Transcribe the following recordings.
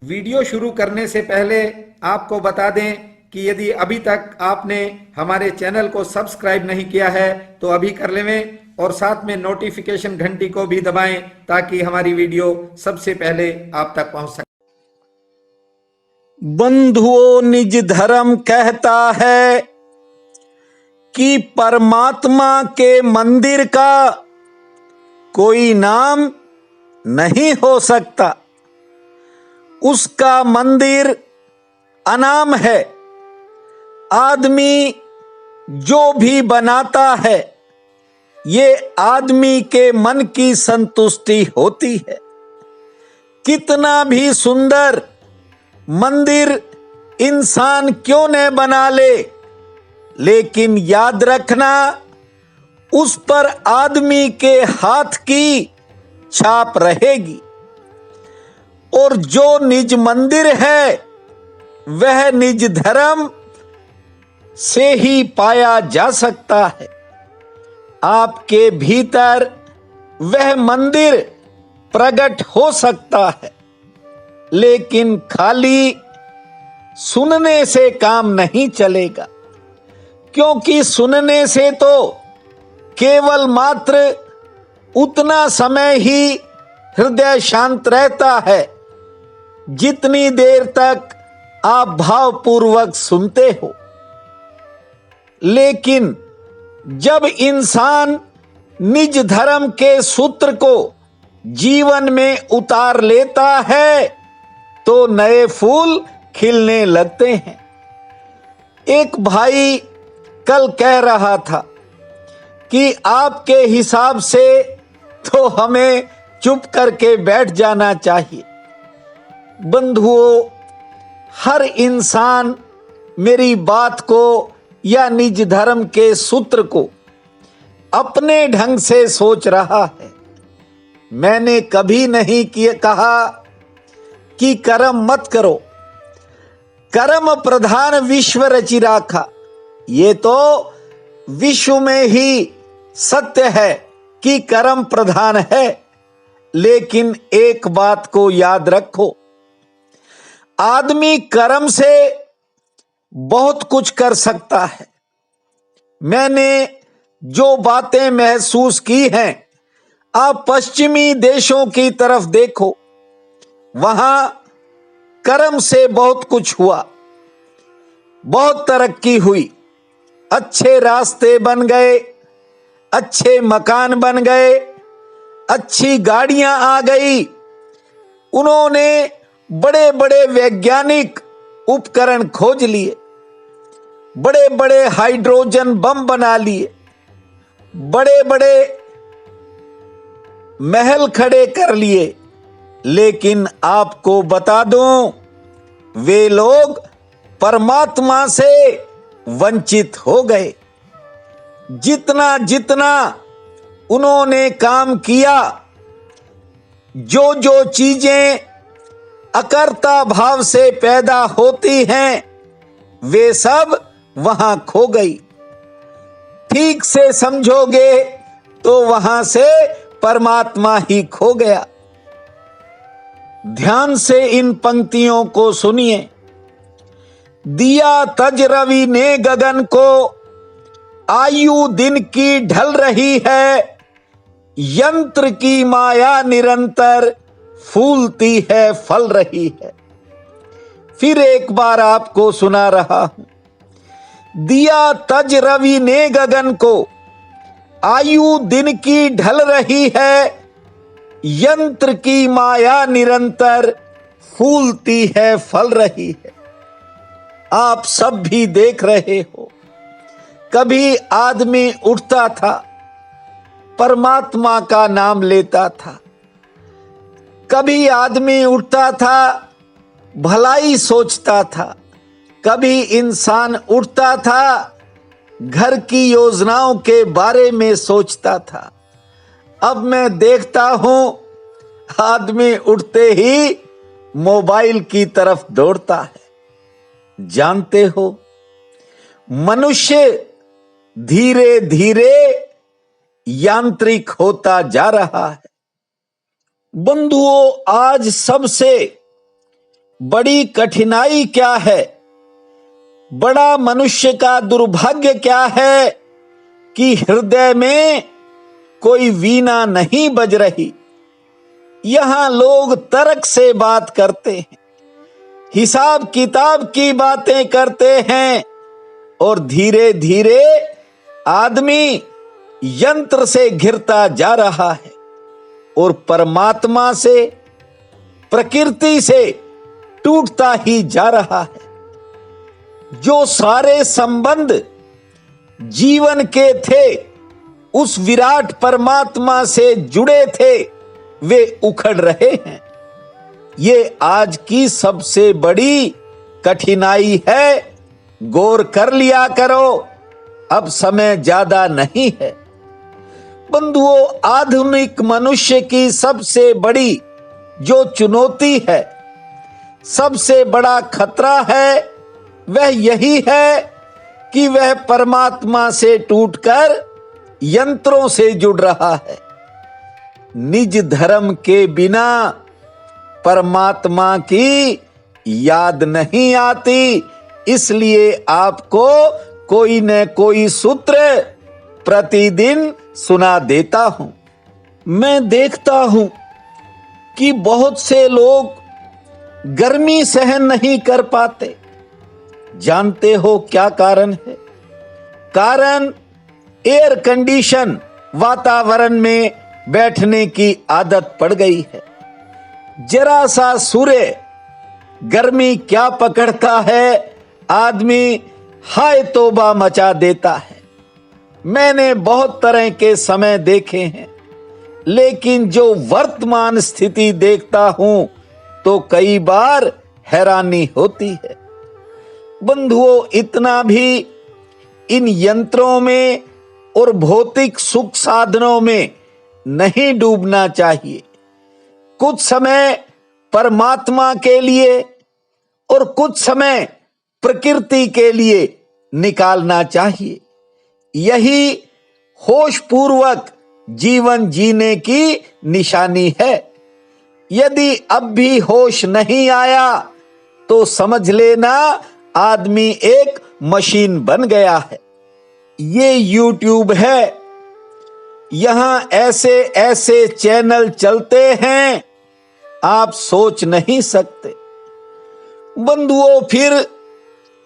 Video शुरू करने से पहले आपको बता दें कि यदि अभी तक आपने हमारे चैनल को सब्सक्राइब नहीं किया है तो अभी कर लें और साथ में नोटिफिकेशन घंटी को भी दबाएं ताकि हमारी वीडियो सबसे पहले आप तक पहुंच सके। बंधुओं, निज धर्म कहता है कि परमात्मा के मंदिर का कोई नाम नहीं हो सकता। उसका मंदिर अनाम है। आदमी जो भी बनाता है ये आदमी के मन की संतुष्टि होती है। कितना भी सुंदर मंदिर इंसान क्यों न बना ले, लेकिन याद रखना उस पर आदमी के हाथ की छाप रहेगी। और जो निज मंदिर है वह निज धर्म से ही पाया जा सकता है। आपके भीतर वह मंदिर प्रकट हो सकता है, लेकिन खाली सुनने से काम नहीं चलेगा, क्योंकि सुनने से तो केवल मात्र उतना समय ही हृदय शांत रहता है जितनी देर तक आप भावपूर्वक सुनते हो। लेकिन जब इंसान निज धर्म के सूत्र को जीवन में उतार लेता है तो नए फूल खिलने लगते हैं। एक भाई कल कह रहा था कि आपके हिसाब से तो हमें चुप करके बैठ जाना चाहिए। बंधुओं, हर इंसान मेरी बात को या निज धर्म के सूत्र को अपने ढंग से सोच रहा है। मैंने कभी नहीं कहा कि कर्म मत करो। कर्म प्रधान विश्व रचि राखा, ये तो विश्व में ही सत्य है कि कर्म प्रधान है। लेकिन एक बात को याद रखो, आदमी कर्म से बहुत कुछ कर सकता है। मैंने जो बातें महसूस की हैं, आप पश्चिमी देशों की तरफ देखो, वहां कर्म से बहुत कुछ हुआ, बहुत तरक्की हुई, अच्छे रास्ते बन गए, अच्छे मकान बन गए, अच्छी गाड़ियां आ गई। उन्होंने बड़े बड़े वैज्ञानिक उपकरण खोज लिए, बड़े बड़े हाइड्रोजन बम बना लिए, बड़े बड़े महल खड़े कर लिए। लेकिन आपको बता दूं, वे लोग परमात्मा से वंचित हो गए। जितना जितना उन्होंने काम किया, जो जो चीजें अकर्ता भाव से पैदा होती हैं, वे सब वहां खो गई। ठीक से समझोगे तो वहां से परमात्मा ही खो गया। ध्यान से इन पंक्तियों को सुनिए। दिया तज रवि ने गगन को, आयु दिन की ढल रही है, यंत्र की माया निरंतर फूलती है फल रही है। फिर एक बार आपको सुना रहा हूं। दिया तज रवि ने गगन को, आयु दिन की ढल रही है, यंत्र की माया निरंतर फूलती है फल रही है। आप सब भी देख रहे हो, कभी आदमी उठता था, परमात्मा का नाम लेता था। कभी आदमी उठता था, भलाई सोचता था। कभी इंसान उठता था, घर की योजनाओं के बारे में सोचता था। अब मैं देखता हूं, आदमी उठते ही मोबाइल की तरफ दौड़ता है। जानते हो, मनुष्य धीरे धीरे यांत्रिक होता जा रहा है। बंधुओं, आज सबसे बड़ी कठिनाई क्या है, बड़ा मनुष्य का दुर्भाग्य क्या है कि हृदय में कोई वीणा नहीं बज रही। यहां लोग तर्क से बात करते हैं, हिसाब किताब की बातें करते हैं और धीरे धीरे आदमी यंत्र से घिरता जा रहा है और परमात्मा से, प्रकृति से टूटता ही जा रहा है। जो सारे संबंध जीवन के थे उस विराट परमात्मा से जुड़े थे, वे उखड़ रहे हैं। ये आज की सबसे बड़ी कठिनाई है। गौर कर लिया करो, अब समय ज्यादा नहीं है। बंधुओं, आधुनिक मनुष्य की सबसे बड़ी जो चुनौती है, सबसे बड़ा खतरा है, वह यही है कि वह परमात्मा से टूटकर यंत्रों से जुड़ रहा है। निज धर्म के बिना परमात्मा की याद नहीं आती, इसलिए आपको कोई न कोई सूत्र प्रतिदिन सुना देता हूं। मैं देखता हूं कि बहुत से लोग गर्मी सहन नहीं कर पाते। जानते हो क्या कारण है? कारण एयर कंडीशन वातावरण में बैठने की आदत पड़ गई है। जरा सा सूर्य गर्मी क्या पकड़ता है, आदमी हाय तौबा मचा देता है। मैंने बहुत तरह के समय देखे हैं, लेकिन जो वर्तमान स्थिति देखता हूं तो कई बार हैरानी होती है। बंधुओं, इतना भी इन यंत्रों में और भौतिक सुख साधनों में नहीं डूबना चाहिए। कुछ समय परमात्मा के लिए और कुछ समय प्रकृति के लिए निकालना चाहिए। यही होश पूर्वक जीवन जीने की निशानी है। यदि अब भी होश नहीं आया तो समझ लेना आदमी एक मशीन बन गया है। ये YouTube है, यहां ऐसे ऐसे चैनल चलते हैं, आप सोच नहीं सकते। बंधुओं, फिर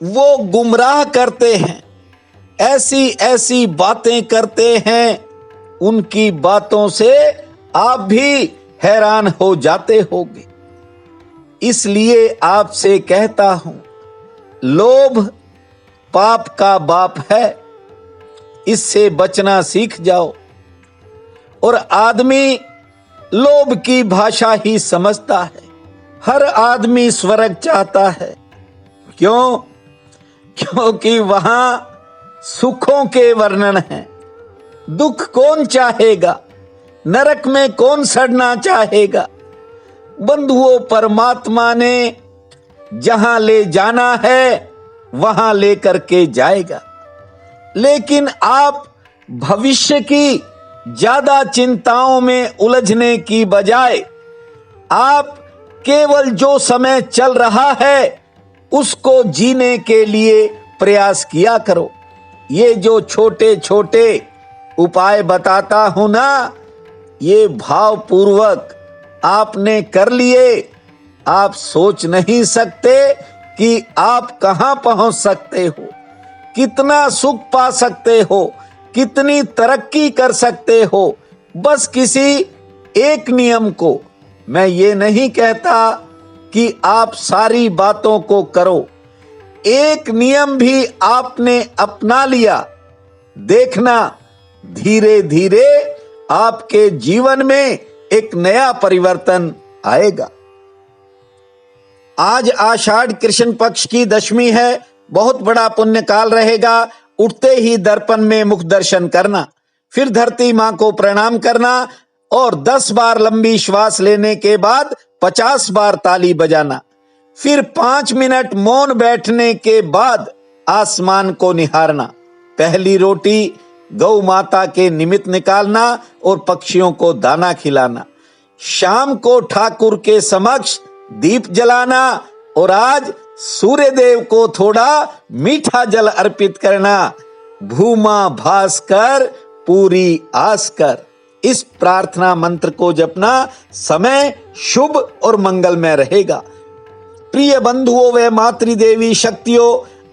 वो गुमराह करते हैं, ऐसी ऐसी बातें करते हैं, उनकी बातों से आप भी हैरान हो जाते होंगे। इसलिए आपसे कहता हूं, लोभ पाप का बाप है, इससे बचना सीख जाओ। और आदमी लोभ की भाषा ही समझता है। हर आदमी स्वर्ग चाहता है। क्यों? क्योंकि वहां सुखों के वर्णन हैं। दुख कौन चाहेगा? नरक में कौन सड़ना चाहेगा? बंधुओं, परमात्मा ने जहां ले जाना है वहां लेकर के जाएगा। लेकिन आप भविष्य की ज्यादा चिंताओं में उलझने की बजाय आप केवल जो समय चल रहा है उसको जीने के लिए प्रयास किया करो। ये जो छोटे छोटे उपाय बताता हूं ना, ये भावपूर्वक आपने कर लिए, आप सोच नहीं सकते कि आप कहां पहुंच सकते हो, कितना सुख पा सकते हो, कितनी तरक्की कर सकते हो। बस किसी एक नियम को, मैं ये नहीं कहता कि आप सारी बातों को करो, एक नियम भी आपने अपना लिया, देखना धीरे धीरे आपके जीवन में एक नया परिवर्तन आएगा। आज आषाढ़ कृष्ण पक्ष की दशमी है, बहुत बड़ा पुण्य काल रहेगा। उठते ही दर्पण में मुख दर्शन करना, फिर धरती मां को प्रणाम करना और 10 बार लंबी श्वास लेने के बाद 50 बार ताली बजाना। फिर 5 मिनट मौन बैठने के बाद आसमान को निहारना। पहली रोटी गौ माता के निमित्त निकालना और पक्षियों को दाना खिलाना। शाम को ठाकुर के समक्ष दीप जलाना और आज सूर्य देव को थोड़ा मीठा जल अर्पित करना। भूमा भास कर पूरी आस कर, इस प्रार्थना मंत्र को जपना। समय शुभ और मंगलमय रहेगा। प्रिय बंधुओं व मातृदेवी शक्तियों,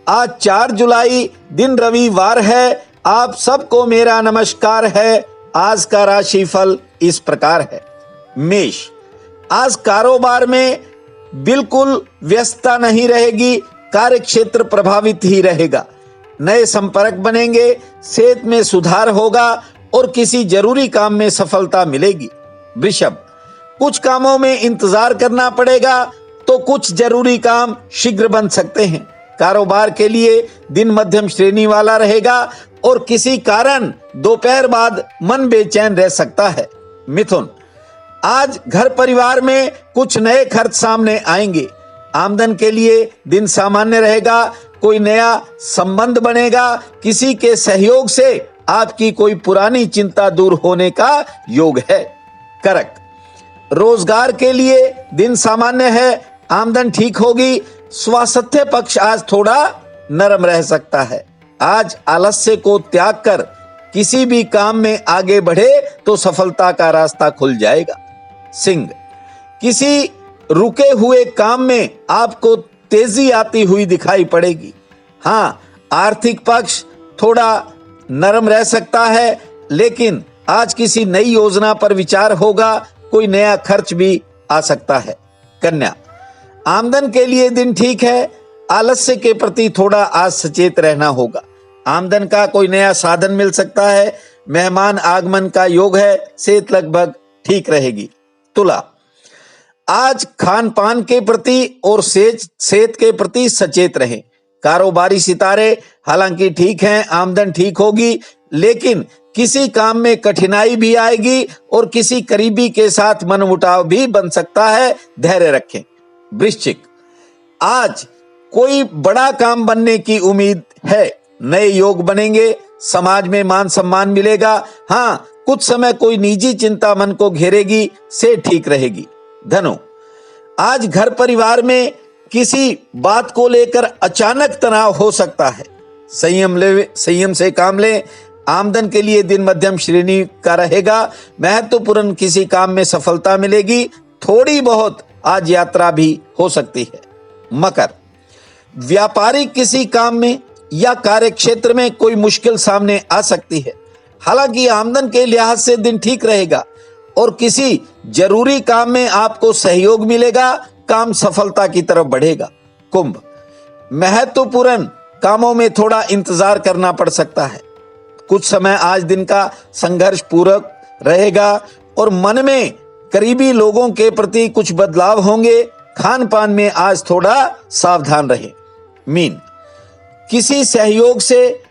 आज 4 जुलाई दिन रविवार है। आप सबको मेरा नमस्कार है। आज का राशिफल इस प्रकार है। मेष, आज कारोबार में बिल्कुल व्यस्तता नहीं रहेगी। कार्य क्षेत्र प्रभावित ही रहेगा। नए संपर्क बनेंगे, सेहत में सुधार होगा और किसी जरूरी काम में सफलता मिलेगी। वृषभ, कुछ कामों में इंतजार करना पड़ेगा तो कुछ जरूरी काम शीघ्र बन सकते हैं। कारोबार के लिए दिन मध्यम श्रेणी वाला रहेगा और किसी कारण दोपहर बाद मन बेचैन रह सकता है। मिथुन, आज घर परिवार में कुछ नए खर्च सामने आएंगे। आमदन के लिए दिन सामान्य रहेगा। कोई नया संबंध बनेगा। किसी के सहयोग से आपकी कोई पुरानी चिंता दूर होने का योग है। कर्क, रोजगार के लिए दिन सामान्य है। आमदन ठीक होगी। स्वास्थ्य पक्ष आज थोड़ा नरम रह सकता है। आज आलस्य को त्याग कर किसी भी काम में आगे बढ़े तो सफलता का रास्ता खुल जाएगा। सिंह, किसी रुके हुए काम में आपको तेजी आती हुई दिखाई पड़ेगी। हाँ, आर्थिक पक्ष थोड़ा नरम रह सकता है, लेकिन आज किसी नई योजना पर विचार होगा। कोई नया खर्च भी आ सकता है। कन्या, आमदन के लिए दिन ठीक है। आलस्य के प्रति थोड़ा आज सचेत रहना होगा। आमदन का कोई नया साधन मिल सकता है। मेहमान आगमन का योग है। सेहत लगभग ठीक रहेगी। तुला, आज खान पान के प्रति और सेहत के प्रति सचेत रहें। कारोबारी सितारे हालांकि ठीक हैं, आमदन ठीक होगी, लेकिन किसी काम में कठिनाई भी आएगी और किसी करीबी के साथ मनमुटाव भी बन सकता है। धैर्य रखें। वृश्चिक, आज कोई बड़ा काम बनने की उम्मीद है। नए योग बनेंगे। समाज में मान सम्मान मिलेगा। हाँ, कुछ समय कोई निजी चिंता मन को घेरेगी, से ठीक रहेगी। धनु, आज घर परिवार में किसी बात को लेकर अचानक तनाव हो सकता है। संयम से काम लें। आमदन के लिए दिन मध्यम श्रेणी का रहेगा। महत्वपूर्ण किसी काम में सफलता मिलेगी। थोड़ी बहुत आज यात्रा भी हो सकती है। मकर, व्यापारिक किसी काम में या कार्य क्षेत्र में कोई मुश्किल सामने आ सकती है। हालांकि आमदन के लिहाज से दिन ठीक रहेगा और किसी जरूरी काम में आपको सहयोग मिलेगा। काम सफलता की तरफ बढ़ेगा। कुंभ, महत्वपूर्ण कामों में थोड़ा इंतजार करना पड़ सकता है। कुछ समय आज दिन का संघर्ष पूर्वक रहेगा और मन में करीबी लोगों के प्रति कुछ बदलाव होंगे। खान पान में आज थोड़ा सावधान रहें। मीन, किसी सहयोग से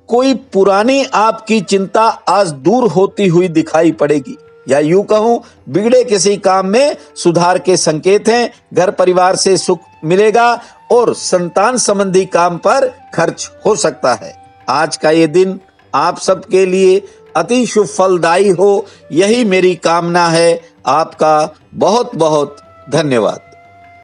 कोई पुरानी आपकी चिंता आज दूर होती हुई दिखाई पड़ेगी, या यूं कहूं बिगड़े किसी काम में सुधार के संकेत हैं। घर परिवार से सुख मिलेगा और संतान संबंधी काम पर खर्च हो सकता है। आज का ये दिन आप सबके लिए अति शुभ फलदायी हो, यही मेरी कामना है। आपका बहुत बहुत धन्यवाद।